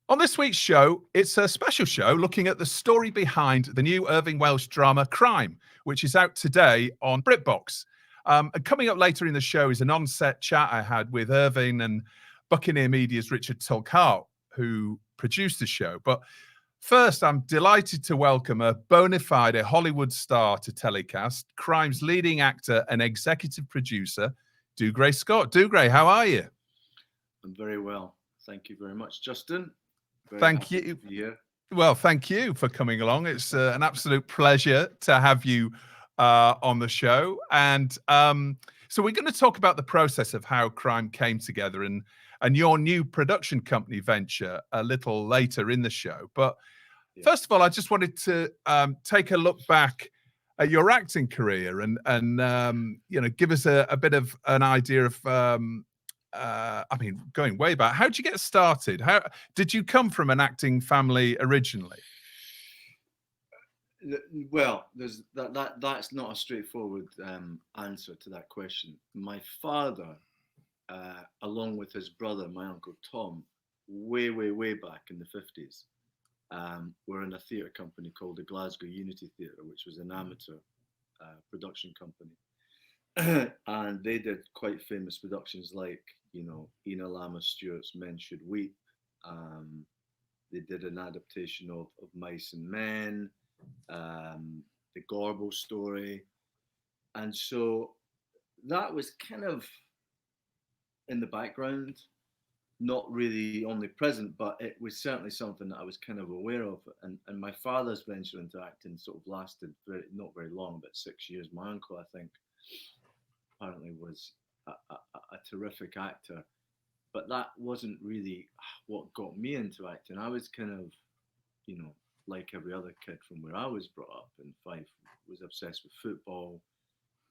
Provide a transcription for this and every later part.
On this week's show, it's a special show looking at the story behind the new Irving Welsh drama Crime, which is out today on BritBox. And coming up later in the show is an on-set chat I had with Irving and Buccaneer Media's Richard Tulkart, who produced the show. But first, I'm delighted to welcome a bona fide Hollywood star to TellyCast, Crime's leading actor and executive producer, Dougray Scott. Dougray, how are you? I'm very well. Thank you very much, Justin. Very Thank happy you. to be here. Well, thank you for coming along. It's an absolute pleasure to have you on the show. And so we're going to talk about the process of how Crime came together and your new production company venture a little later in the show. But first of all, I just wanted to take a look back at your acting career and give us a bit of an idea of going way back. How did you get started? How did you come from an acting family originally? Well, there's that's not a straightforward answer to that question. My father, along with his brother, my uncle Tom, way back in the 50s, were in a theatre company called the Glasgow Unity Theatre, which was an amateur production company. And they did quite famous productions like, Ina Lama Stewart's Men Should Weep. They did an adaptation of Mice and Men, the Gorbel story. And so that was kind of in the background, not really only present, but it was certainly something that I was kind of aware of. And my father's venture into acting sort of lasted not very long, but 6 years. My uncle, I think, apparently was a terrific actor, but that wasn't really what got me into acting. I was kind of, like every other kid from where I was brought up in Fife, was obsessed with football.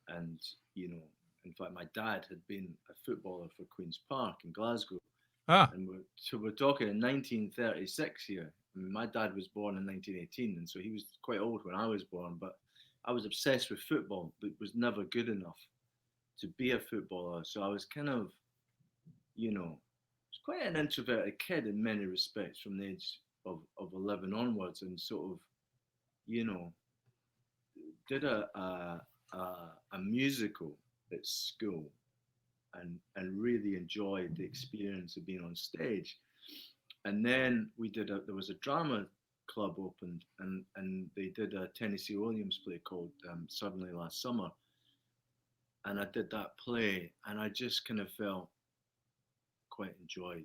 And, in fact, my dad had been a footballer for Queen's Park in Glasgow. And we're talking in 1936 here. I mean, my dad was born in 1918, and so he was quite old when I was born, but I was obsessed with football, but was never good enough to be a footballer. So I was kind of, was quite an introverted kid in many respects from the age of 11 onwards, and sort of, did a musical at school and really enjoyed the experience of being on stage. And then there was a drama club opened, and they did a Tennessee Williams play called Suddenly Last Summer. And I did that play, and I just kind of felt quite enjoyed,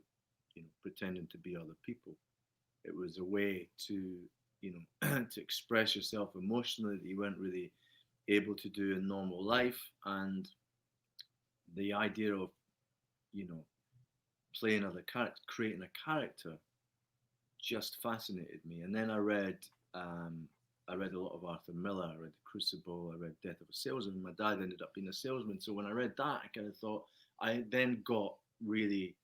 pretending to be other people. It was a way to, to express yourself emotionally that you weren't really able to do in normal life. And the idea of, playing other characters, creating a character, just fascinated me. And then I read a lot of Arthur Miller. I read The Crucible. I read Death of a Salesman. My dad ended up being a salesman. So when I read that, I kind of thought, I then got really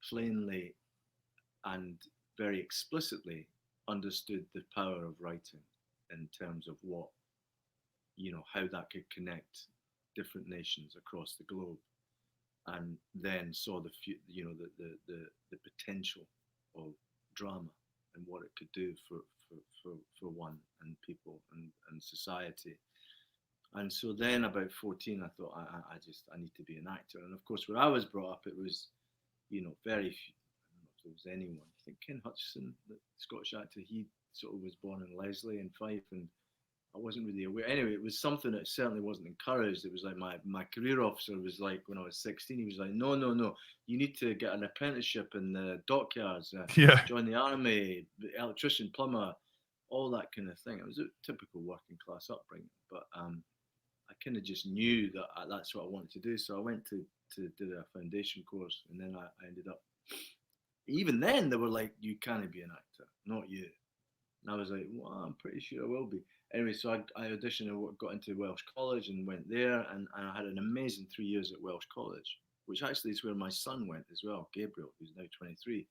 plainly and very explicitly understood the power of writing in terms of what, how that could connect different nations across the globe, and then saw the potential of drama and what it could do for one and people and society. And so then about 14, I thought I need to be an actor. And of course, where I was brought up, it was, very few. I don't know if there was anyone. I think Ken Hutchison, the Scottish actor, he sort of was born in Leslie in Fife, and I wasn't really aware. Anyway, it was something that certainly wasn't encouraged. It was like my career officer was like, when I was 16, he was like, no, you need to get an apprenticeship in the dockyards, join the army, electrician, plumber, all that kind of thing. It was a typical working class upbringing, but I kind of just knew that that's what I wanted to do. So I went to do a foundation course, and then I ended up, even then they were like, you can't be an actor, not you. And I was like, well, I'm pretty sure I will be. Anyway, so I auditioned and got into Welsh College and went there, and I had an amazing 3 years at Welsh College, which actually is where my son went as well, Gabriel, who's now 23.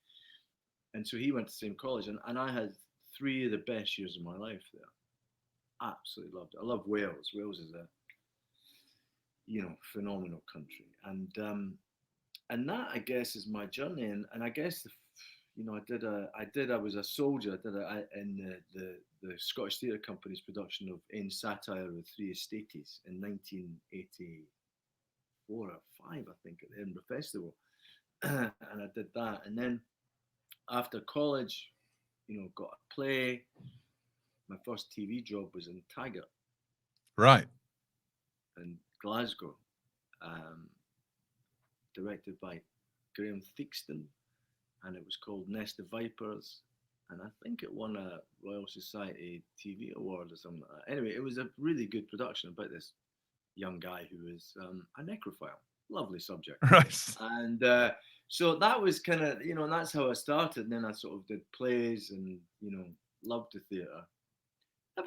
And so he went to the same college, and I had 3 of the best years of my life there. Absolutely loved it. I love Wales. Wales is a, phenomenal country. And that, I guess, is my journey. And I guess I was a soldier. In the Scottish Theatre Company's production of In Satire with Three Estates in 1984 or 5, I think, at the Edinburgh Festival. And I did that. And then after college, got a play. My first TV job was in Taggart. Right. In Glasgow, directed by Graham Theakston, and it was called Nest of Vipers, and I think it won a Royal Society TV award or something like that. Anyway, it was a really good production about this young guy who was a necrophile. Lovely subject. Right. And so that was kind of, and that's how I started. And then I sort of did plays and, loved the theatre. I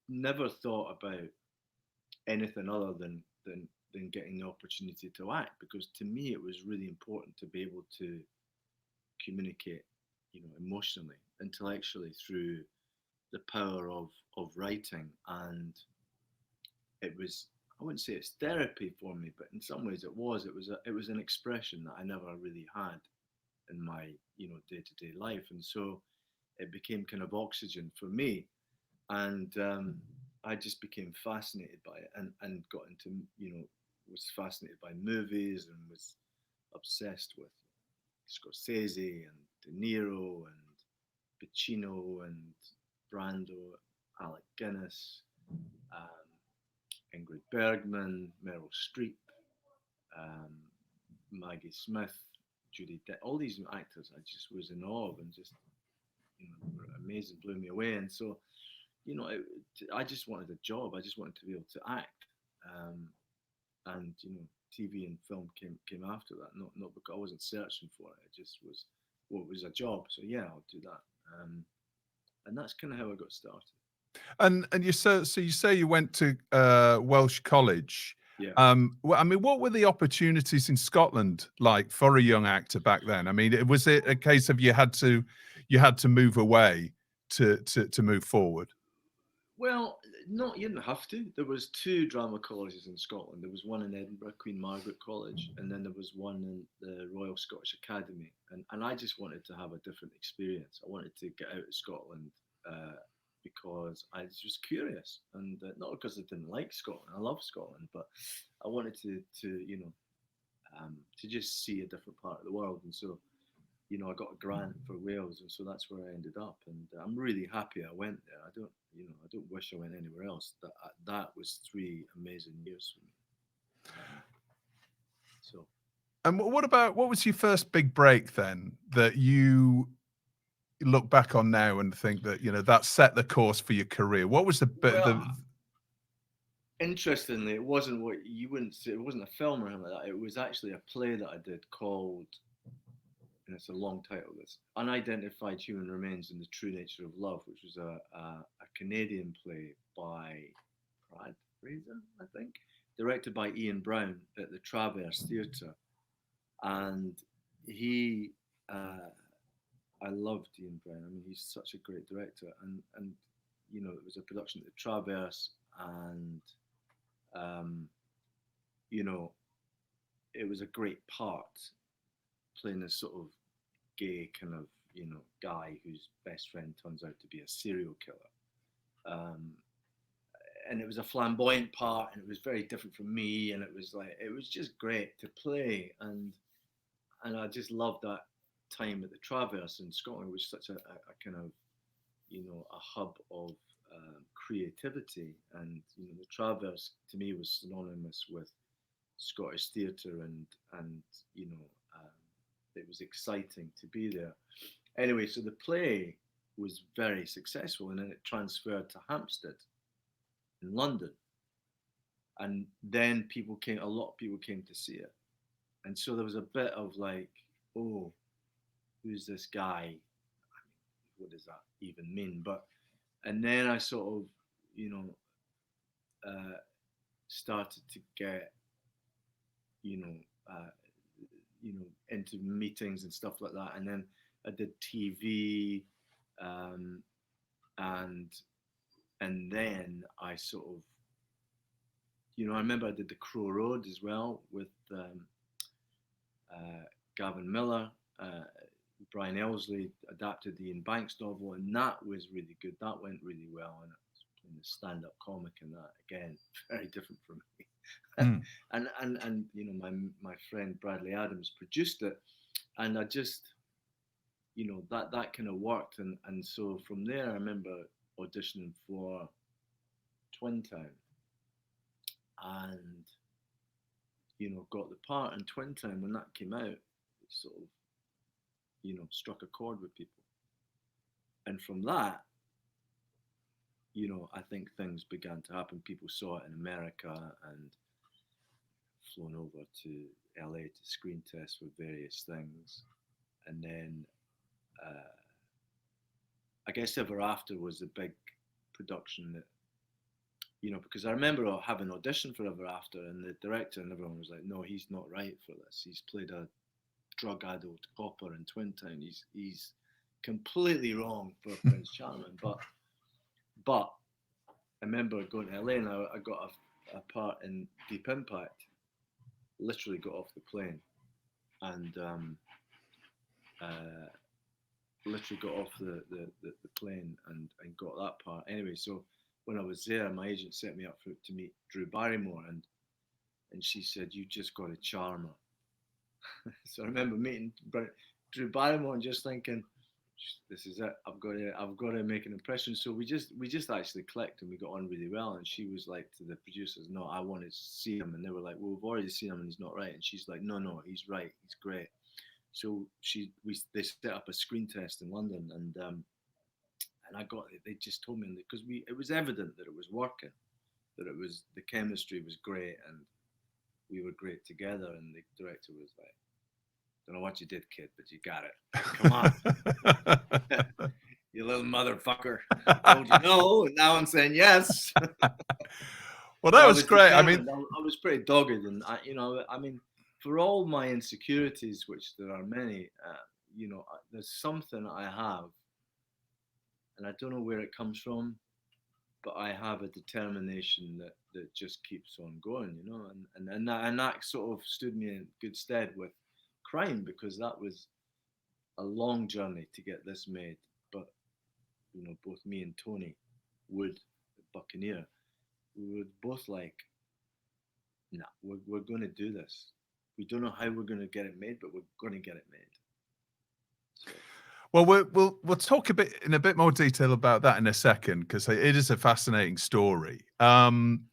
never thought about anything other than getting the opportunity to act, because to me it was really important to be able to communicate, emotionally, intellectually, through the power of writing. And it was, I wouldn't say it's therapy for me, but in some ways it was an expression that I never really had in my day-to-day life. And so it became kind of oxygen for me. And I just became fascinated by it, and got into, was fascinated by movies, and was obsessed with Scorsese and De Niro and Pacino and Brando, Alec Guinness, Ingrid Bergman, Meryl Streep, Maggie Smith, Judi Dench, all these actors I just was in awe of, and just, were amazing, blew me away. And so, I just wanted a job. I just wanted to be able to act, and TV and film came after that. Not because I wasn't searching for it. It just was, it was a job. So yeah, I'll do that. And that's kind of how I got started. And you so you say you went to Welsh College. Yeah. Well, I mean, what were the opportunities in Scotland like for a young actor back then? I mean, was it a case of you had to move away to move forward? Well, no, you didn't have to. There was 2 drama colleges in Scotland. There was one in Edinburgh, Queen Margaret College, and then there was one in the Royal Scottish Academy. And I just wanted to have a different experience. I wanted to get out of Scotland because I was just curious, and not because I didn't like Scotland. I love Scotland, but I wanted to just see a different part of the world. And so, I got a grant for Wales, and so that's where I ended up. And I'm really happy I went there. I don't wish I went anywhere else. That was 3 amazing years for me. So. And what was your first big break then that you look back on now and think that that set the course for your career? What was Interestingly, it wasn't what you wouldn't say. It wasn't a film or anything like that. It was actually a play that I did called, and it's a long title, this Unidentified Human Remains in the True Nature of Love, which was a Canadian play by Brad Fraser, I think, directed by Ian Brown at the Traverse Theatre. And he, I loved Ian Brown. I mean, he's such a great director. And it was a production at the Traverse, and, it was a great part, playing this sort of gay kind of, guy whose best friend turns out to be a serial killer. And it was a flamboyant part, and it was very different from me, and it was just great to play. And I just loved that time at the Traverse in Scotland. It was such a kind of, a hub of creativity. And, the Traverse to me was synonymous with Scottish theatre, and it was exciting to be there. Anyway, so the play was very successful, and then it transferred to Hampstead in London. And then a lot of people came to see it. And so there was a bit of like, oh, who's this guy? I mean, what does that even mean? And then I sort of, started to get, into meetings and stuff like that. And then I did TV, and then I sort of, I remember I did The Crow Road as well with Gavin Miller, Brian Elsley adapted the Ian Banks novel, and that was really good. That went really well, and in the stand-up comic, and that again very different from me. Mm. and you know, my friend Bradley Adams produced it, and I just, you know, that kind of worked, and so from there I remember auditioning for Twin Town, and you know, got the part in Twin Town. When that came out, it sort of, you know, struck a chord with people, and from that, you know, I think things began to happen. People saw it in America and flown over to LA to screen test for various things. And then I guess Ever After was a big production that, you know, because I remember having auditioned for Ever After, and the director and everyone was like, no, he's not right for this. He's played a drug-addled copper in Twin Town. He's completely wrong for Prince Charming. But I remember going to LA, and I got a part in Deep Impact. Literally got off the plane, and literally got off the plane and got that part. Anyway, so when I was there, my agent set me up to meet Drew Barrymore, and she said, "You just got to charm her." So I remember meeting Drew Barrymore and just thinking, this is it. I've got to make an impression. So we just actually clicked, and we got on really well. And she was like to the producers, "No, I want to see him." And they were like, "Well, we've already seen him, and he's not right." And she's like, "No, he's right. He's great." So they set up a screen test in London, and I got it. They just told me, because it was evident that it was working, that the chemistry was great, and we were great together. And the director was like, "Don't know what you did, kid, but you got it. Come on." You little motherfucker. Told you no, and now I'm saying yes. Well, that was great. I mean, I was pretty dogged, and I mean, for all my insecurities, which there are many, you know, there's something I have, and I don't know where it comes from, but I have a determination that just keeps on going, you know, and that sort of stood me in good stead with crime, because that was a long journey to get this made. But you know, both me and Tony Wood, Buccaneer, we were both like, "Nah, we're going to do this. We don't know how we're going to get it made, but we're going to get it made." So. Well, we'll talk in a bit more detail about that in a second, because it is a fascinating story. I mean,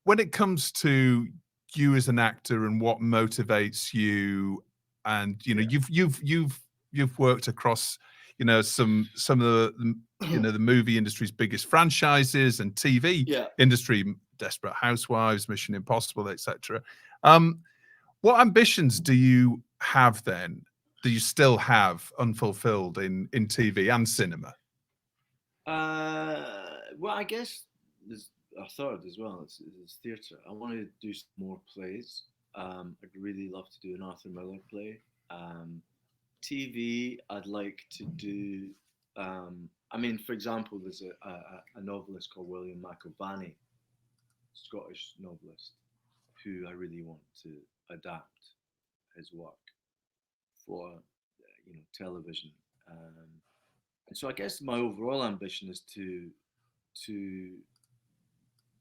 when it comes to you as an actor and what motivates you, and you know, you've worked across, you know, some of the you know, the movie industry's biggest franchises and TV industry, Desperate Housewives, Mission Impossible, etc. What ambitions do you have then, that you still have unfulfilled in TV and cinema? Well, I guess there's a third as well. It's theatre. I want to do some more plays. I'd really love to do an Arthur Miller play. TV, I'd like to do. I mean, for example, there's a novelist called William McIlvanney, Scottish novelist, who I really want to adapt his work for, you know, television. And so I guess my overall ambition is to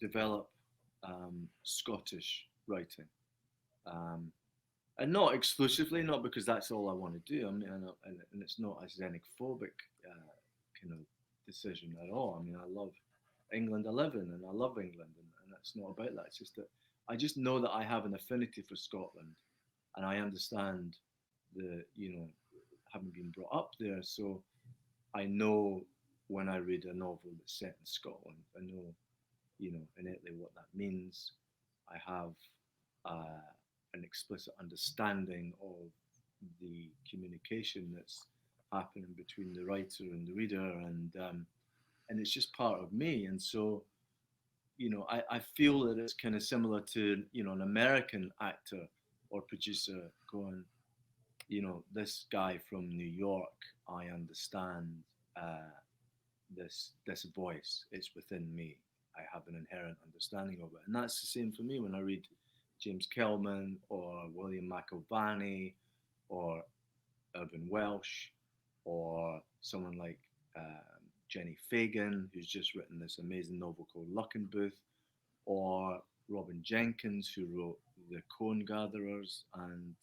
develop Scottish writing, and not exclusively, not because that's all I want to do. I mean, and it's not a xenophobic kind of decision at all. I mean, I love England. I live in, and I love England, and that's not about that. It's just that I just know that I have an affinity for Scotland, and I understand you know, having been brought up there, so I know when I read a novel that's set in Scotland, I know, you know, innately what that means. I have an explicit understanding of the communication that's happening between the writer and the reader, and it's just part of me. And so, you know, I feel that it's kind of similar to, you know, an American actor or producer going, you know, this guy from New York, I understand this voice. It's within me. I have an inherent understanding of it, and that's the same for me when I read James Kelman or William McIlvanney or Irvin Welsh or someone like Jenny Fagan, who's just written this amazing novel called Luckenbooth, or Robin Jenkins, who wrote The Cone Gatherers and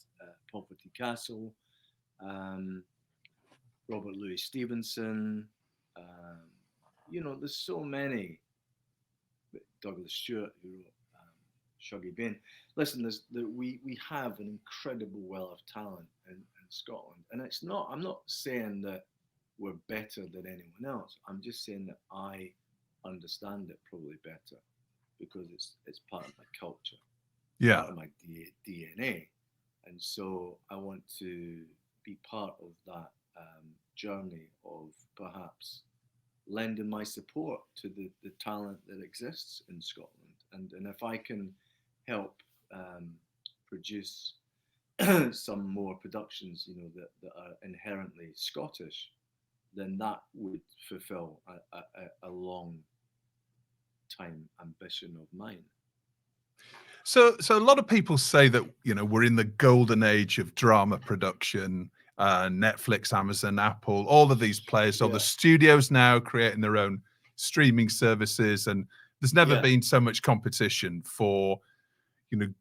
Poverty Castle, um, Robert Louis Stevenson. Um, there's so many. Douglas Stewart, who wrote Shuggy Bain. Listen, we have an incredible well of talent in Scotland, and it's not. I'm not saying that we're better than anyone else. I'm just saying that I understand it probably better because it's part of my culture, part of my DNA, and so I want to be part of that journey of perhaps lending my support to the talent that exists in Scotland, and if I can help produce some more productions, that are inherently Scottish, then that would fulfill a long time ambition of mine. So a lot of people say that, we're in the golden age of drama production. Netflix, Amazon, Apple, all of these players. So the studios now creating their own streaming services, and there's never been so much competition for,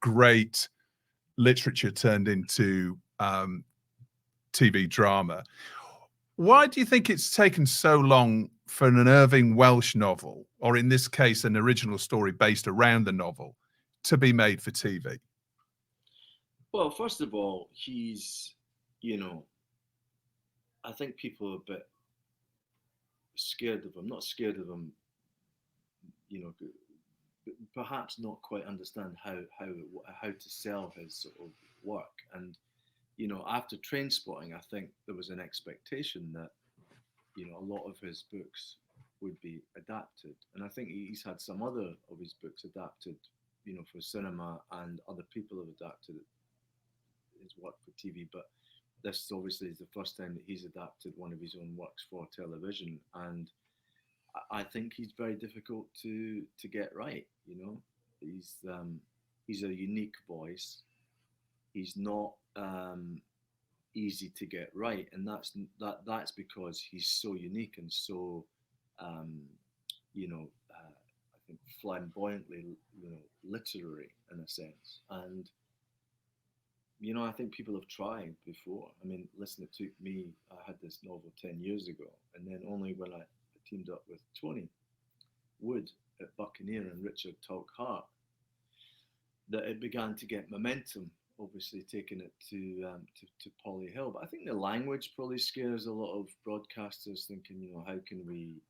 great literature turned into TV drama. Why do you think it's taken so long for an Irving Welsh novel, or in this case, an original story based around the novel, to be made for TV? Well, first of all, he's, I think people are a bit scared of him, not scared of him, perhaps not quite understand how to sell his sort of work. And, after Trainspotting, I think there was an expectation that, a lot of his books would be adapted. And I think he's had some other of his books adapted, for cinema, and other people have adapted his work for TV. But this obviously is the first time that he's adapted one of his own works for television, and I think he's very difficult to get right. He's a unique voice. He's not easy to get right, and that's because he's so unique and so I think flamboyantly literary in a sense. And I think people have tried before. I mean, listen, it took me, I had this novel 10 years ago, and then only when I teamed up with Tony Wood at Buccaneer and Richard Tulkhart that it began to get momentum, obviously taking it to Polly Hill. But I think the language probably scares a lot of broadcasters, thinking, how can we,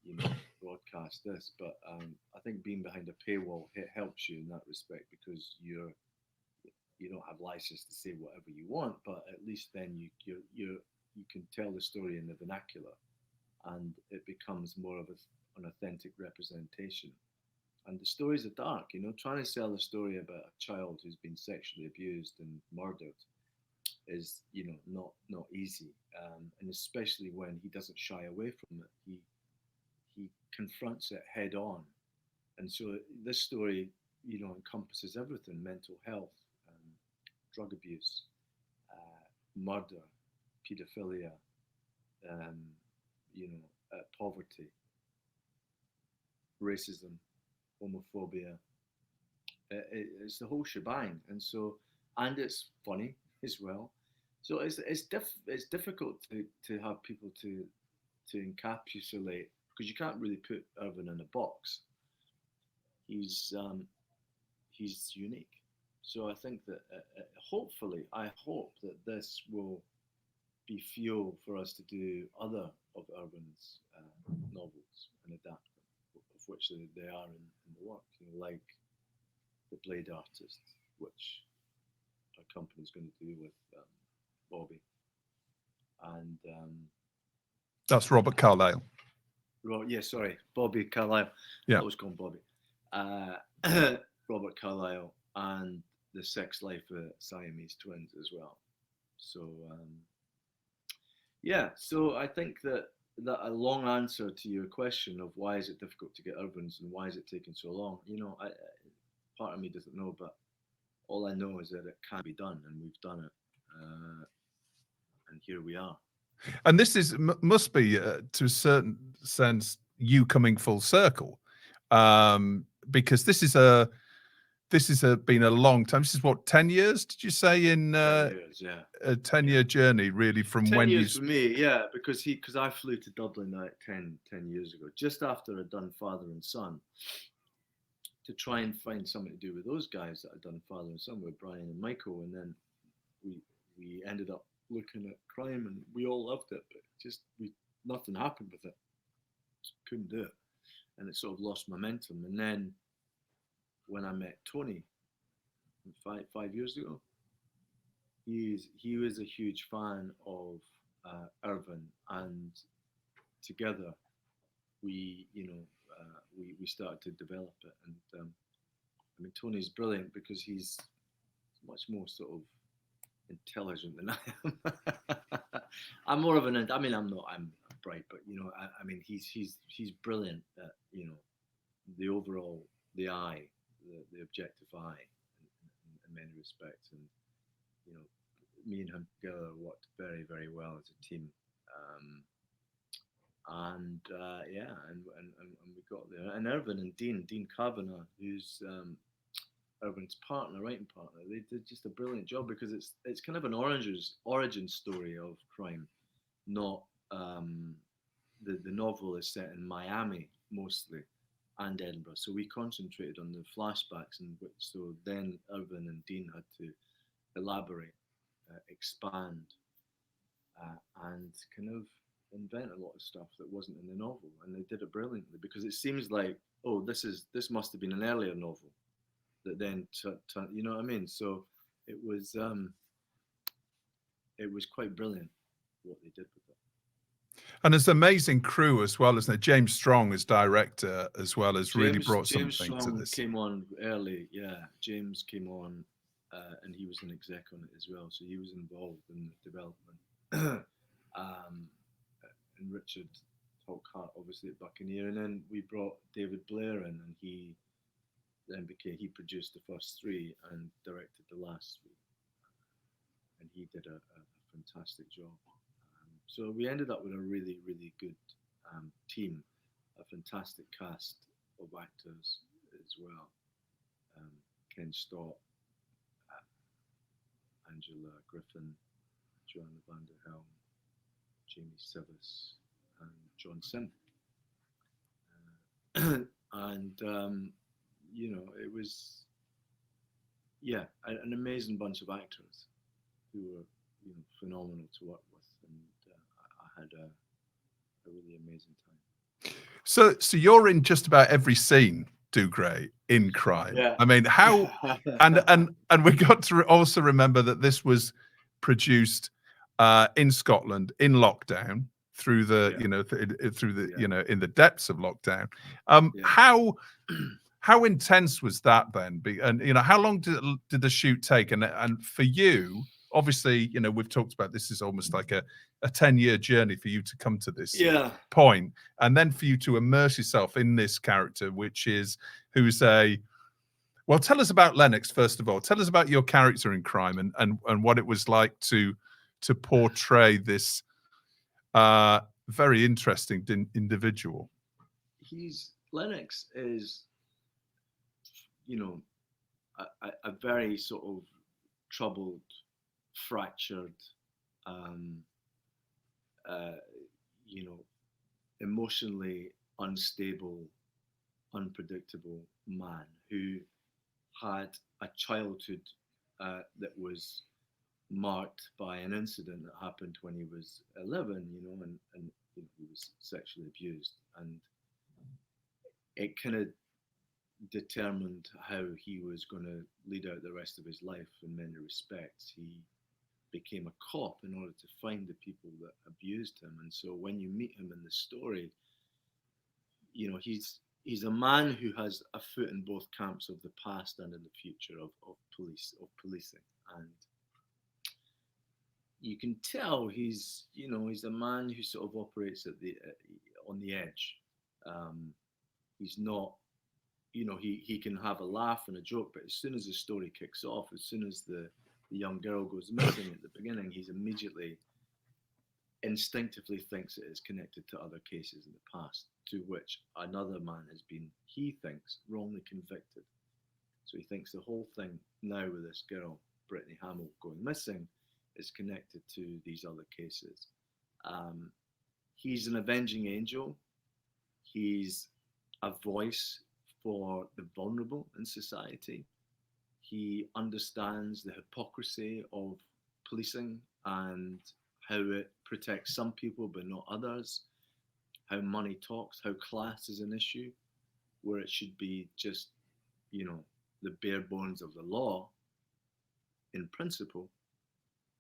broadcast this? But I think being behind a paywall, it helps you in that respect, because you don't have license to say whatever you want, but at least then you can tell the story in the vernacular, and it becomes more of an authentic representation. And the stories are dark, trying to sell a story about a child who's been sexually abused and murdered is, not easy. And especially when he doesn't shy away from it, he confronts it head on. And so this story, encompasses everything: mental health, drug abuse, murder, paedophilia, poverty, racism, homophobia. It's the whole shebang, and it's funny as well. So it's difficult to have people to encapsulate, because you can't really put Irvin in a box. He's unique. So I think that hopefully, I hope that this will be fuel for us to do other of Irvin's novels and adapt them, of which they are in the work, like The Blade Artist, which our company's going to do with Bobby. And that's Robert Carlyle. Bobby Carlyle. Yeah, I was called Bobby. Robert Carlyle, and The Sex Life of Siamese Twins as well. So so I think that a long answer to your question of why is it difficult to get Irvins and why is it taking so long, part of me doesn't know, but all I know is that it can be done, and we've done it, and here we are. And this is must be to a certain sense you coming full circle, because this is been a long time. This is what, 10 years? Did you say in 10 years, yeah. a 10-year journey, really, from 10 when years for me, yeah, because I flew to Dublin 10 years ago, just after I'd done Father and Son, to try and find something to do with those guys that I'd done Father and Son with, Brian and Michael, and then we ended up looking at crime, and we all loved it, but just nothing happened with it. Couldn't do it, and it sort of lost momentum. And then when I met Tony 5 years ago, he was a huge fan of Irvin, and together we started to develop it. And I mean, Tony's brilliant because he's much more sort of intelligent than I am. I'm more of an, I mean, I'm bright, but you know, I mean, he's brilliant at, you know, the overall, the eye, the objective eye, in many respects. And you know, me and him together worked very, very well as a team. Yeah, and we got there. And Irvin and Dean Kavanagh, who's Irvin's partner, writing partner, they did just a brilliant job, because it's kind of an origin story of crime, not the novel is set in Miami mostly, and Edinburgh. So we concentrated on the flashbacks, and so then Irvin and Dean had to elaborate, expand, and kind of invent a lot of stuff that wasn't in the novel, and they did it brilliantly, because it seems like, oh, this must have been an earlier novel that then you know what I mean. So it was quite brilliant what they did with it. And it's an amazing crew as well, isn't it? James Strong as director as well has really brought James something Strong to this. came on early, yeah. James came on, and he was an exec on it as well, so he was involved in the development. And Richard Hart, obviously, at Buccaneer, and then we brought David Blair in, and he produced the first three and directed the last three, and he did a fantastic job. So we ended up with a really, really good team, a fantastic cast of actors as well. Ken Stott, Angela Griffin, Joanna van der Helm, Jamie Sivis, and John Sim. And you know, it was, yeah, an amazing bunch of actors who were, you know, phenomenal to work with, and I had a really amazing time. So you're in just about every scene, Dougray, in crime. Yeah. I mean, how and we got to also remember that this was produced in Scotland in lockdown, through the, you know, through the, you know, in the depths of lockdown. How intense was that then? And you know, how long did the shoot take? And for you, obviously, you know, we've talked about this is almost like a 10-year journey for you to come to this point, and then for you to immerse yourself in this character, who's well, tell us about Lennox first of all. Tell us about your character in crime, and what it was like to portray this very interesting individual. Lennox is, you know, a very sort of troubled, fractured, you know, emotionally unstable, unpredictable man who had a childhood that was marked by an incident that happened when he was 11, you know, and you know, he was sexually abused, and it kind of determined how he was going to lead out the rest of his life in many respects. He became a cop in order to find the people that abused him, and so when you meet him in the story, you know, he's a man who has a foot in both camps of the past and in the future of policing, and you can tell he's a man who sort of operates on the edge. He's not he can have a laugh and a joke, but as soon as the story kicks off, as soon as the young girl goes missing at the beginning, he's immediately instinctively thinks it is connected to other cases in the past, to which another man has been, he thinks, wrongly convicted. So he thinks the whole thing now with this girl, Brittany Hamill, going missing is connected to these other cases. He's an avenging angel. He's a voice for the vulnerable in society. He understands the hypocrisy of policing and how it protects some people but not others, how money talks, how class is an issue, where it should be just, the bare bones of the law in principle,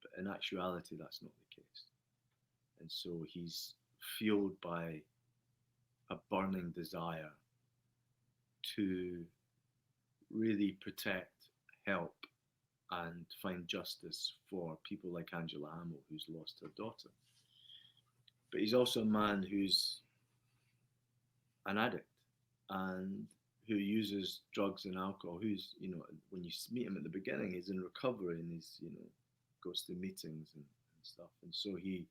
but in actuality, that's not the case. And so he's fueled by a burning desire to really protect, help, and find justice for people like Angela Hamill, who's lost her daughter. But he's also a man who's an addict and who uses drugs and alcohol, who's, when you meet him at the beginning, he's in recovery and he's, goes to meetings and stuff. And so he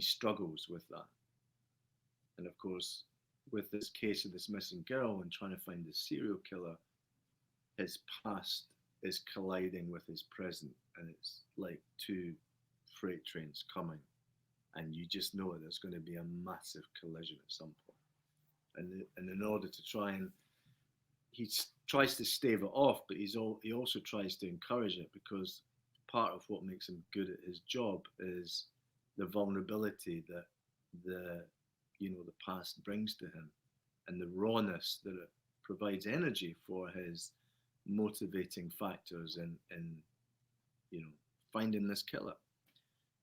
struggles with that. And of course, with this case of this missing girl and trying to find the serial killer, his past is colliding with his present, and it's like two freight trains coming, and you just know there's going to be a massive collision at some point. And in order to try and, he tries to stave it off, but he also tries to encourage it, because part of what makes him good at his job is the vulnerability that the past brings to him, and the rawness that it provides energy for his motivating factors in finding this killer.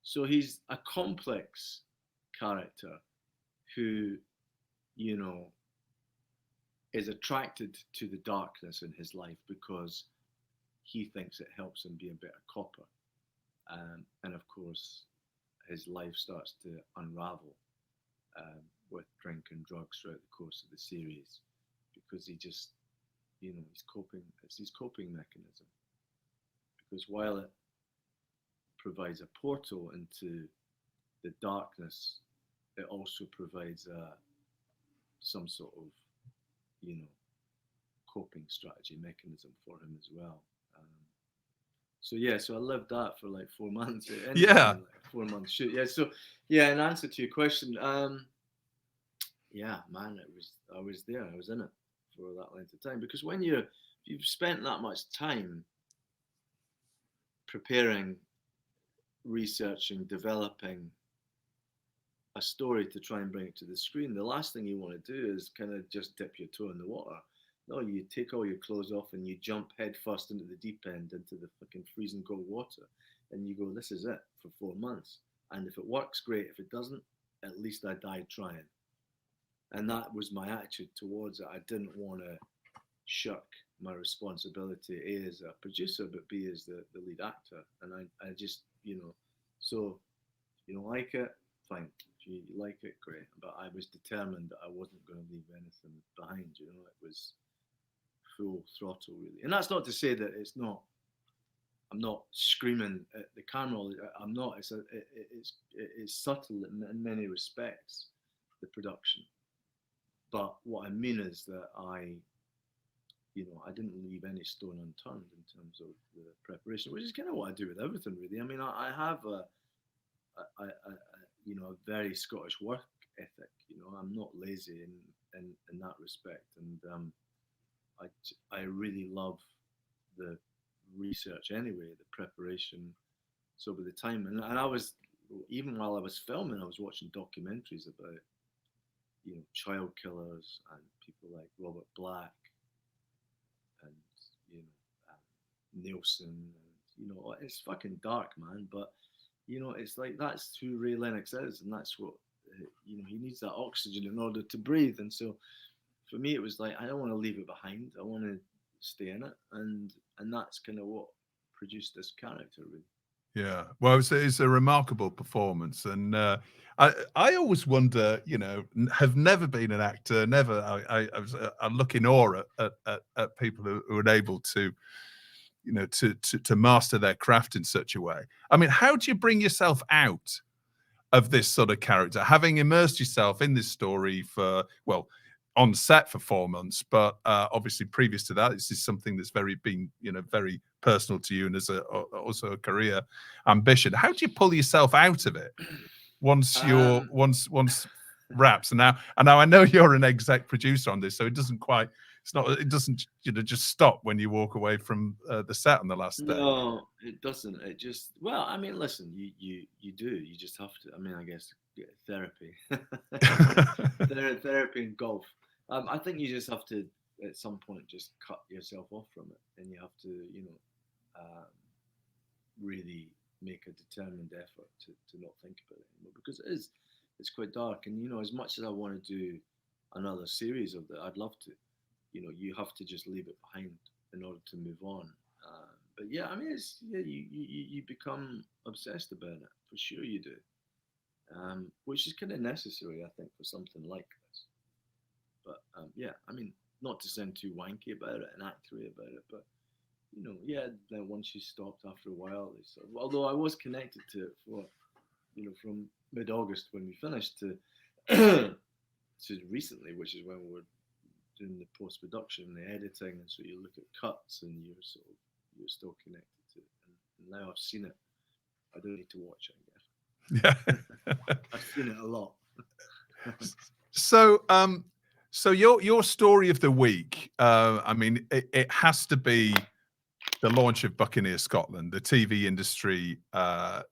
So he's a complex character who is attracted to the darkness in his life because he thinks it helps him be a better copper. And of course, his life starts to unravel with drink and drugs throughout the course of the series, because he just, he's coping. It's his coping mechanism. Because while it provides a portal into the darkness, it also provides some sort of, coping strategy mechanism for him as well. So I lived that for like 4 months. Yeah. Like a 4 month shoot. Yeah. So yeah, in answer to your question, yeah, man, I was there. I was in it for that length of time, because when you've spent that much time preparing, researching, developing a story to try and bring it to the screen, the last thing you want to do is kind of just dip your toe in the water. No, you take all your clothes off and you jump head first into the deep end, into the fucking freezing cold water, and you go, this is it for 4 months. And if it works, great. If it doesn't, at least I died trying. And that was my attitude towards it. I didn't want to shirk my responsibility, A, as a producer, but B, as the lead actor. And I just, so if you don't like it, fine. If you like it, great. But I was determined that I wasn't going to leave anything behind, it was full throttle, really. And that's not to say that I'm not screaming at the camera. I'm not. It's subtle in many respects, the production. But what I mean is that I didn't leave any stone unturned in terms of the preparation, which is kind of what I do with everything, really. I mean, I have a very Scottish work ethic. I'm not lazy in that respect, and I really love the research anyway, the preparation. So by the time, and I was, even while I was filming, I was watching documentaries about child killers and people like Robert Black and Nielsen, and it's fucking dark, man, but it's like, that's who Ray Lennox is, and that's what he needs, that oxygen in order to breathe. And so for me, it was like, I don't want to leave it behind. I want to stay in it, and that's kind of what produced this character, really. Yeah, well, it's a remarkable performance, and I always wonder, have never been an actor, never. I look in awe at people who are able to, to master their craft in such a way. I mean, how do you bring yourself out of this sort of character, having immersed yourself in this story for, well, on set for 4 months, but obviously previous to that, this is something that's very personal to you, and as also a career ambition. How do you pull yourself out of it once you're Um, once wraps? And now I know you're an exec producer on this, so it doesn't just stop when you walk away from the set on the last day. no, it doesn't. It just, well, I mean, listen, you do. You just have to. I mean, I guess therapy, therapy and golf. I think you just have to at some point just cut yourself off from it, and you have to, um, really make a determined effort to not think about it anymore, because it's quite dark. And as much as I want to do another series of that, I'd love to. You have to just leave it behind in order to move on. But yeah, I mean, you become obsessed about it, for sure you do, which is kind of necessary, I think, for something like this. But yeah, I mean, not to sound too wanky about it and actory about it, but yeah, then once you stopped after a while, although I was connected to it for, from mid-August when we finished to to recently, which is when we were doing the post-production and the editing, and so you look at cuts and you're still connected to it. And now I've seen it, I don't need to watch it again. Yeah. I've seen it a lot. So, so your story of the week, I mean, it has to be the launch of Buccaneer Scotland, the TV industry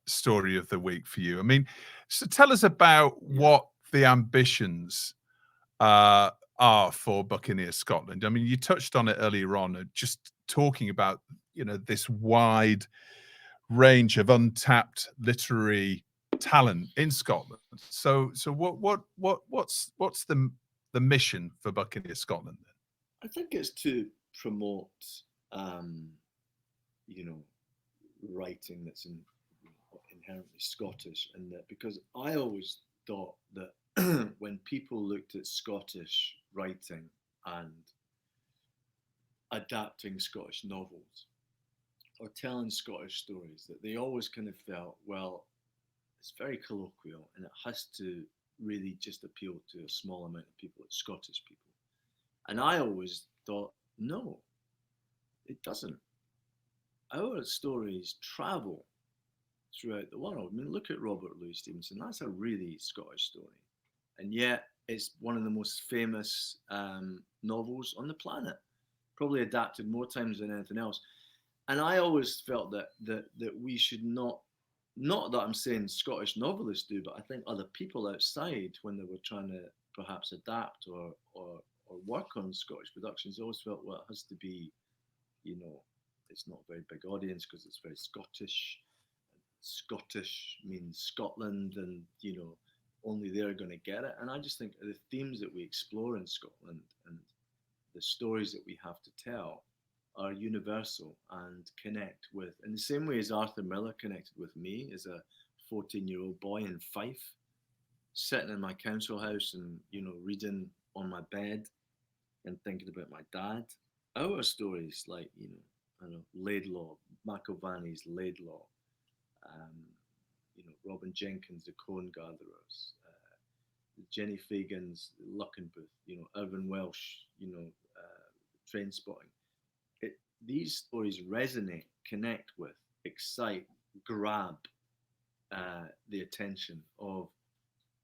story of the week for you. I mean, so tell us about what the ambitions are for Buccaneer Scotland. I mean, you touched on it earlier on, just talking about this wide range of untapped literary talent in Scotland. So what's the mission for Buccaneer Scotland then? I think it's to promote, um, you know, writing that's inherently Scottish, and that, because I always thought that when people looked at Scottish writing and adapting Scottish novels or telling Scottish stories, that they always kind of felt, well, it's very colloquial and it has to really just appeal to a small amount of people, it's Scottish people. And I always thought, no, it doesn't. Our stories travel throughout the world. I mean, look at Robert Louis Stevenson. That's a really Scottish story. And yet it's one of the most famous novels on the planet, probably adapted more times than anything else. And I always felt that we should not that I'm saying Scottish novelists do, but I think other people outside, when they were trying to perhaps adapt or work on Scottish productions, always felt, well, it has to be, it's not a very big audience because it's very Scottish. Scottish means Scotland, and only they're going to get it. And I just think the themes that we explore in Scotland and the stories that we have to tell are universal and connect with, in the same way as Arthur Miller connected with me as a 14-year-old boy in Fife, sitting in my council house and reading on my bed and thinking about my dad. Our stories, like I don't know, Laidlaw, McIlvanney's Laidlaw, Robin Jenkins, the Corn Gatherers, Jenny Fagan's Luckin Booth, Irvin Welsh, Train Spotting. These stories resonate, connect with, excite, grab the attention of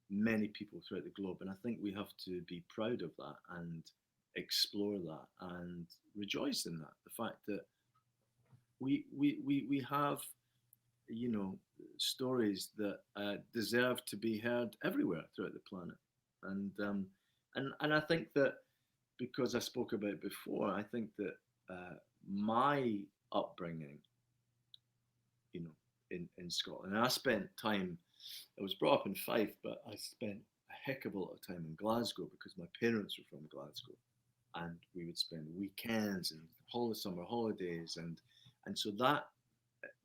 many people throughout the globe. And I think we have to be proud of that and explore that and rejoice in that. The fact that we have, stories that deserve to be heard everywhere throughout the planet. And I think that, because I spoke about it before, I think that my upbringing, in Scotland, and I spent time, I was brought up in Fife, but I spent a heck of a lot of time in Glasgow because my parents were from Glasgow, and we would spend weekends and summer holidays, and so that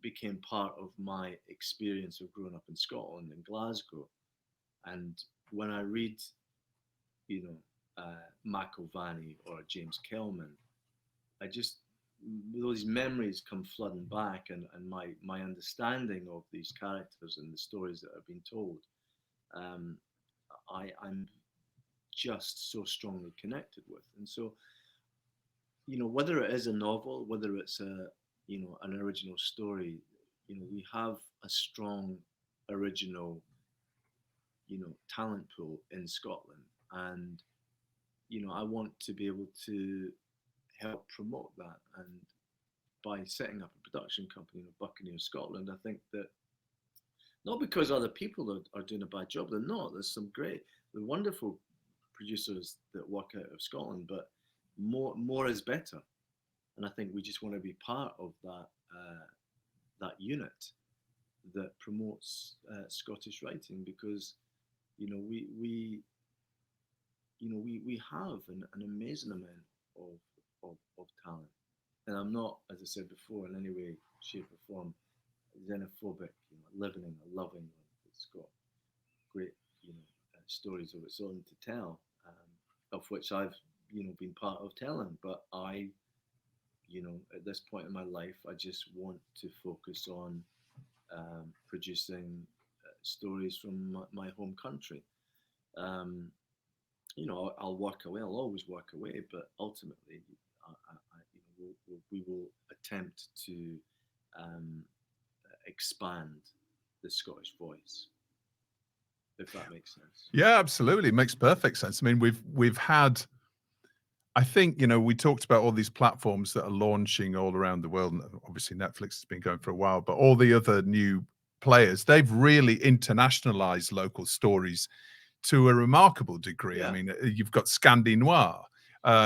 became part of my experience of growing up in Scotland and Glasgow. And when I read, McIlvanney or James Kelman, I just those memories come flooding back, and my understanding of these characters and the stories that are being told, um, I'm just so strongly connected with. And so, whether it is a novel, whether it's an original story, we have a strong original, talent pool in Scotland. And, I want to be able to help promote that. And by setting up a production company, Buccaneer Scotland, I think that not because other people are doing a bad job, they're not. There's some wonderful producers that work out of Scotland, but more is better. And I think we just want to be part of that unit that promotes Scottish writing, because we have an amazing amount of talent. And I'm not, as I said before, in any way, shape, or form xenophobic. Living in a loving one that's got great stories of its own to tell, of which I've been part of telling. But I, at this point in my life, I just want to focus on producing stories from my home country. I'll work away. I'll always work away, but ultimately, we will attempt to expand the Scottish voice, if that makes sense. Yeah, absolutely. It makes perfect sense. I mean, we've had, I think, we talked about all these platforms that are launching all around the world. And obviously Netflix has been going for a while, but all the other new players, they've really internationalized local stories to a remarkable degree. Yeah. I mean, you've got Scandi Noir,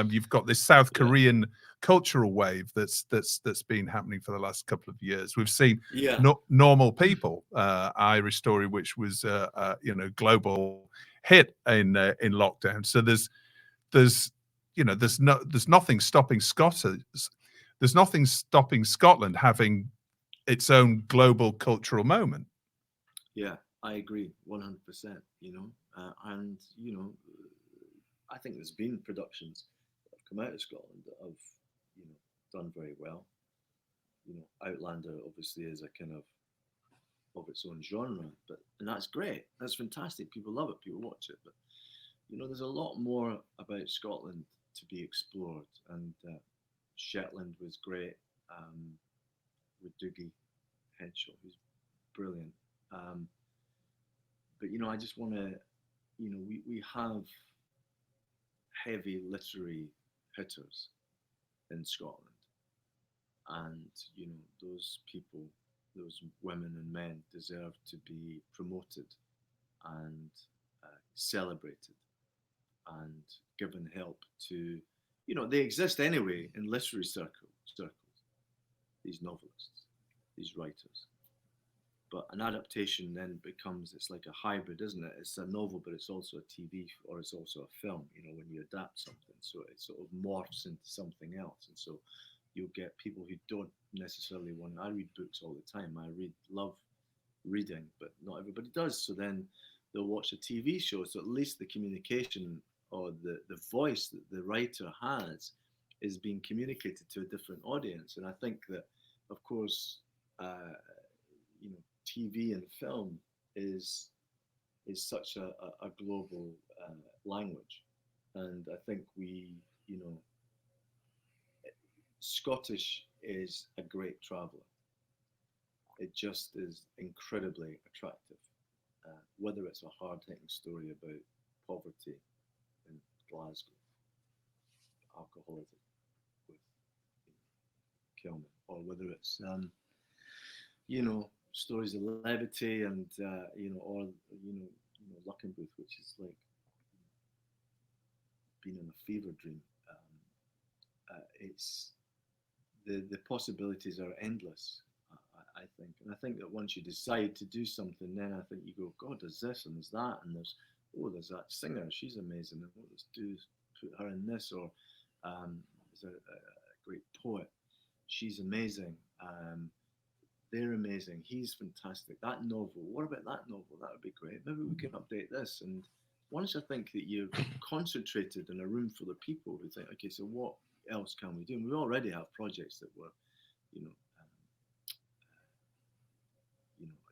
you've got this South Korean cultural wave that's been happening for the last couple of years. We've seen Normal People, Irish story, which was global hit in lockdown. So there's nothing stopping Scotland having its own global cultural moment. Yeah, I agree 100%. And I think there's been productions that have come out of Scotland that have done very well. Outlander obviously is a kind of its own genre, and that's great. That's fantastic. People love it. People watch it. But there's a lot more about Scotland to be explored. And Shetland was great, with Dougie Henschel, who's brilliant. But I just want to, we have heavy literary hitters in Scotland, and those people, those women and men, deserve to be promoted and celebrated and given help to, they exist anyway in literary circles. These novelists, these writers. But an adaptation then becomes, it's like a hybrid, isn't it? It's a novel, but it's also a TV, or it's also a film, when you adapt something. So it sort of morphs into something else. And so you'll get people who don't necessarily want, I read books all the time. Love reading, but not everybody does. So then they'll watch a TV show. So at least the communication or the voice that the writer has is being communicated to a different audience. And I think that, of course, TV and film is such a global language, and I think Scottish is a great traveller. It just is incredibly attractive, whether it's a hard-hitting story about poverty in Glasgow, alcoholism with Kilman, or whether it's stories of levity and or Luckenbooth, which is like being in a fever dream. It's the possibilities are endless. I think, and I think that once you decide to do something, then I think you go, God, there's this and there's that, and there's that singer, she's amazing, and let's put her in this, or there's a great poet, she's amazing. They're amazing. He's fantastic. That novel. What about that novel? That would be great. Maybe we can update this. And once I think that you've concentrated in a room full of people who think, okay, so what else can we do? And we already have projects that we're, you know,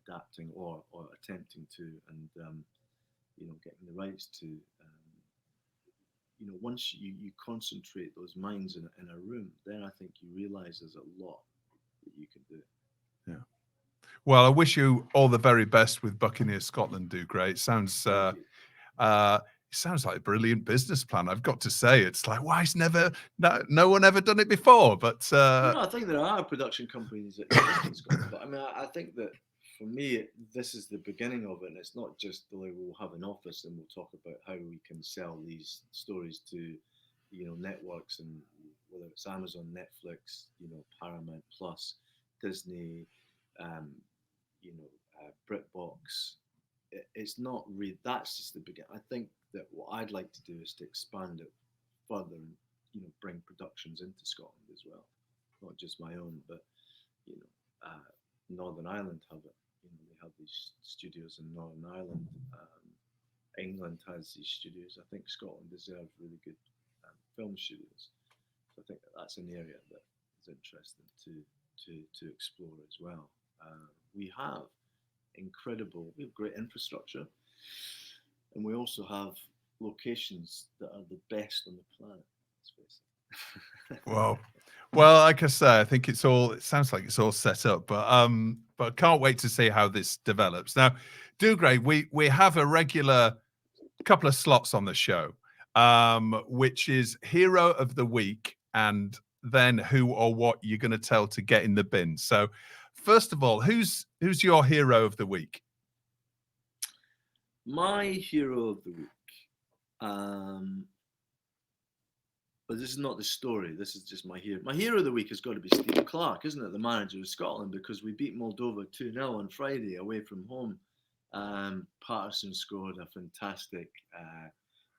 adapting or attempting to, and getting the rights to. Once you concentrate those minds in a room, then I think you realise there's a lot that you can do. Yeah. Well, I wish you all the very best with Buccaneer Scotland. Dougray. It sounds like a brilliant business plan. I've got to say, it's like, why has no one ever done it before? But I think there are production companies that exist in Scotland. But I mean, I think that for me, this is the beginning of it. And it's not just the way we'll have an office and we'll talk about how we can sell these stories to, networks, and whether it's Amazon, Netflix, Paramount Plus, Disney, BritBox. It's not really, that's just the beginning. I think that what I'd like to do is to expand it further and, bring productions into Scotland as well. Not just my own, but, Northern Ireland have it. They have these studios in Northern Ireland. England has these studios. I think Scotland deserves really good film studios. So I think that's an area that is interesting to explore as well. We have great infrastructure, and we also have locations that are the best on the planet. Well, like I say, I think it sounds like it's all set up, but I can't wait to see how this develops. Now, Dougray, we have a regular couple of slots on the show, which is Hero of the Week and then who or what you're going to tell to get in the bin. So, first of all, who's your hero of the week? My hero of the week. But this is not the story. This is just my hero. My hero of the week has got to be Steve Clarke, isn't it? The manager of Scotland, because we beat Moldova 2-0 on Friday away from home. Patterson scored a fantastic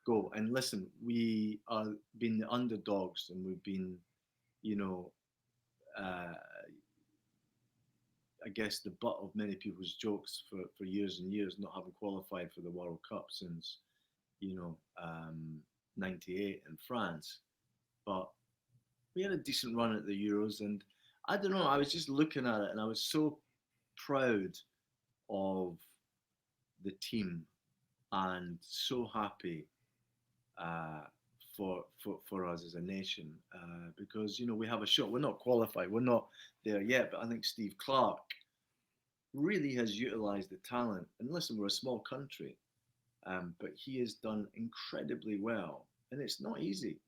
goal. And listen, we are been the underdogs, and we've been, I guess, the butt of many people's jokes for years and years, not having qualified for the World Cup since, 98 in France. But we had a decent run at the Euros, and I don't know, I was just looking at it and I was so proud of the team and so happy for us as a nation, because we have a shot. We're not qualified, we're not there yet, but I think Steve Clarke really has utilised the talent. And listen, we're a small country, but he has done incredibly well, and it's not easy,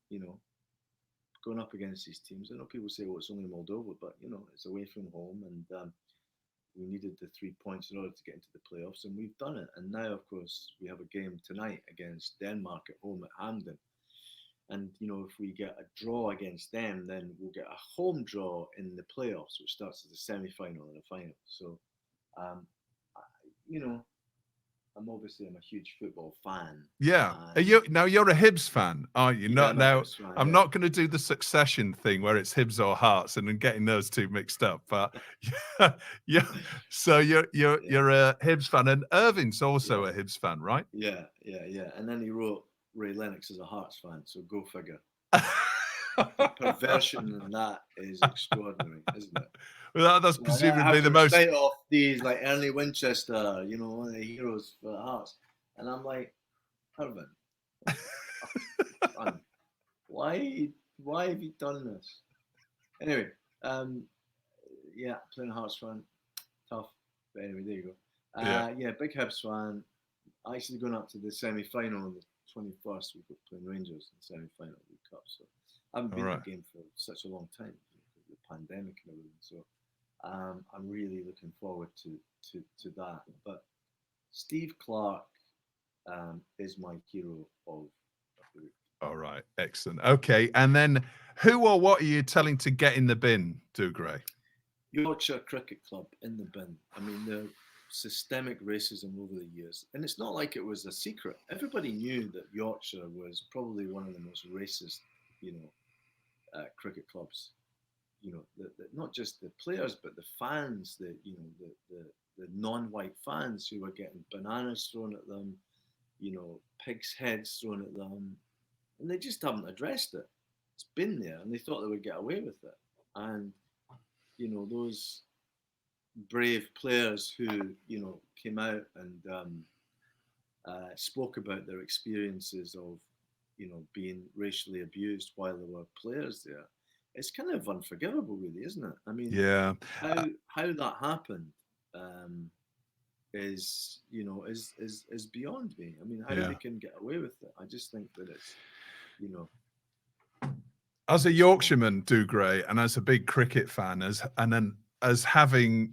going up against these teams. I know people say, well, it's only Moldova, but it's away from home, and we needed the 3 points in order to get into the playoffs, and we've done it. And now, of course, we have a game tonight against Denmark at home at Hampden. And, if we get a draw against them, then we'll get a home draw in the playoffs, which starts as a semi-final and a final. So, I'm a huge football fan. Yeah. You're a Hibs fan, aren't you? Yeah, I'm not going to do the Succession thing where it's Hibs or Hearts and then getting those two mixed up. But yeah. So you're a Hibs fan, and Irving's also a Hibs fan, right? Yeah. And then he wrote Ray Lennox as a Hearts fan, so go figure. The perversion in that is extraordinary, isn't it? Well, that's presumably the most. Fight off these like Ernie Winchester, one of the heroes for the Hearts, and I'm like, Irvin, why have you done this? Anyway, playing Hearts fan, tough. But anyway, there you go. Big Hibs fan. Actually going up to the semi-final on the 21st. We've got playing Rangers in the semi-final of the Cup. So I haven't been to the game for such a long time because of the pandemic and everything. So I'm really looking forward to that. But Steve Clarke is my hero of the week. All right, excellent. Okay, and then who or what are you telling to get in the bin, Dougray? Yorkshire Cricket Club in the bin. I mean, the systemic racism over the years, and it's not like it was a secret. Everybody knew that Yorkshire was probably one of the most racist, cricket clubs not just the players, but the fans, the non-white fans who were getting bananas thrown at them, pigs' heads thrown at them, and they just haven't addressed it. It's been there, and they thought they would get away with it. And those brave players who came out and spoke about their experiences of being racially abused while there were players there. It's kind of unforgivable, really, isn't it? I mean, Yeah. How that happened is beyond me. I mean, how they can get away with it. I just think that it's as a Yorkshireman, Dougray, and as a big cricket fan, as having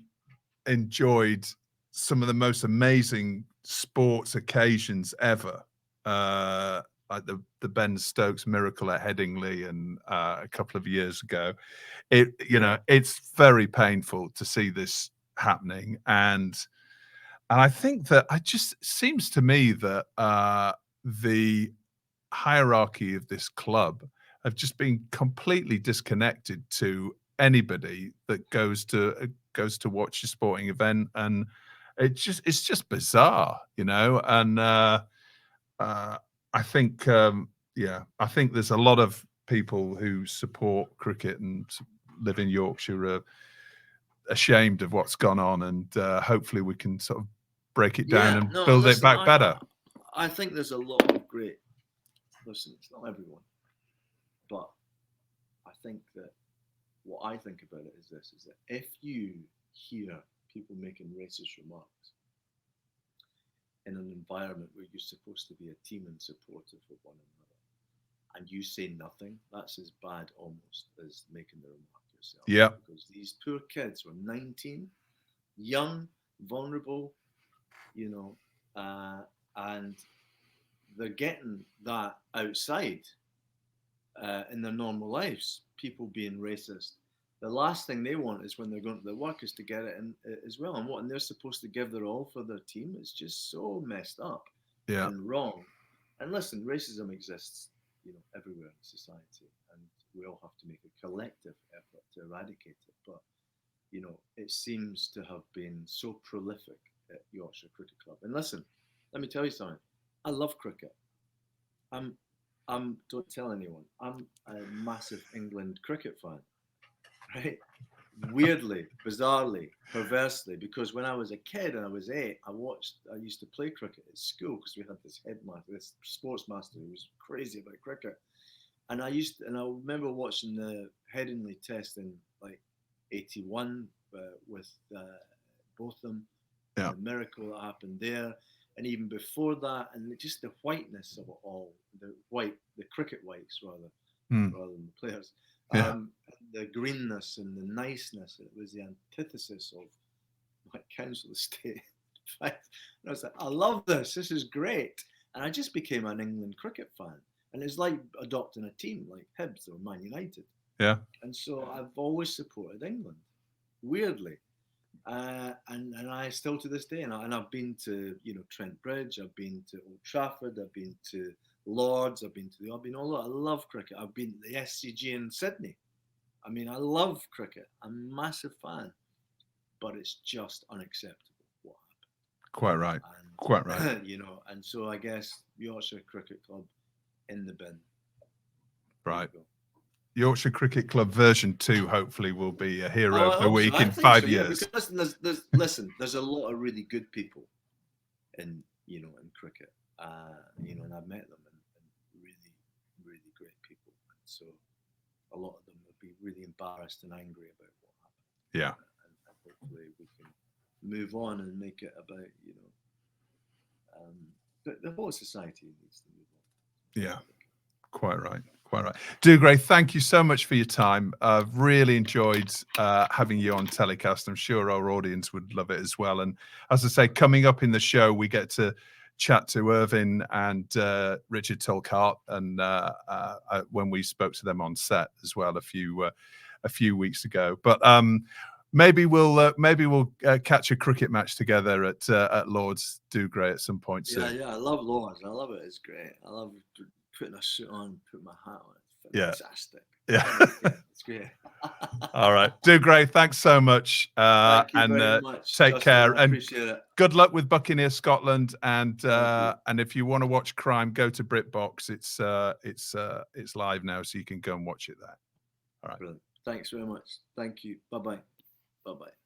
enjoyed some of the most amazing sports occasions ever, like the Ben Stokes miracle at Headingley and a couple of years ago, it's very painful to see this happening, and I think that it just seems to me that the hierarchy of this club have just been completely disconnected to anybody that goes to watch a sporting event, and it's just bizarre, and I think I think there's a lot of people who support cricket and live in Yorkshire are ashamed of what's gone on, and hopefully we can sort of break it down and build it back better. I think there's a lot of great. Listen, it's not everyone, but I think that what I think about it is this: is that if you hear people making racist remarks in an environment where you're supposed to be a team and supportive of one another, and you say nothing, that's as bad almost as making the remark yourself. Yeah. Because these poor kids were 19, young, vulnerable, and they're getting that outside in their normal lives, people being racist. The last thing they want is when they're going to their work is to get it in as well. And they're supposed to give their all for their team. It's just so messed up and wrong. And listen, racism exists, everywhere in society, and we all have to make a collective effort to eradicate it. But it seems to have been so prolific at Yorkshire Cricket Club. And listen, let me tell you something. I love cricket. Don't tell anyone. I'm a massive England cricket fan, right? Weirdly, bizarrely, perversely, because when I was a kid and I was 8, I used to play cricket at school because we had this headmaster, this sports master who was crazy about cricket. And I remember watching the Headingley Test in like 81 with Botham, the miracle that happened there. And even before that, and just the whiteness of it all, the cricket whites rather than the players, the greenness and the niceness. It was the antithesis of like Council Estate. And I was like, I love this. This is great. And I just became an England cricket fan. And it's like adopting a team like Hibs or Man United. Yeah. And so I've always supported England, weirdly. And I still to this day, and I've been to Trent Bridge, I've been to Old Trafford, I've been to Lords, I've been all over. I love cricket. I've been to the SCG in Sydney. I mean, I love cricket. I'm a massive fan, but it's just unacceptable what happened. Quite right. Quite right. And so I guess Yorkshire Cricket Club in the bin. Right. Yorkshire Cricket Club version 2 hopefully will be a hero of the week in 5 years. Yeah, because there's a lot of really good people in cricket, and I've met them and really, really great people. And so a lot of them would be really embarrassed and angry about what happened. Yeah. And hopefully we can move on and make it about, the whole society needs to move on. Yeah. Quite right. Quite right. Dougray, thank you so much for your time. I've really enjoyed having you on TellyCast. I'm sure our audience would love it as well. And as I say, coming up in the show, we get to chat to Irvin and Richard Tulkhart, and when we spoke to them on set as well a few weeks ago. But maybe we'll catch a cricket match together at Lord's, Dougray, at some point soon. Yeah, I love Lord's. I love it. It's great. I love putting a suit on, put my hat on. It's fantastic. Yeah. It's great. All right. Dougray, thanks so much. Thank you And very much. take Justin, care. I And appreciate it. good luck with Buccaneer Scotland. And Thank and if you want to watch crime, go to BritBox. It's live now, so you can go and watch it there. All right. Brilliant. Thanks very much. Thank you. Bye bye. Bye bye.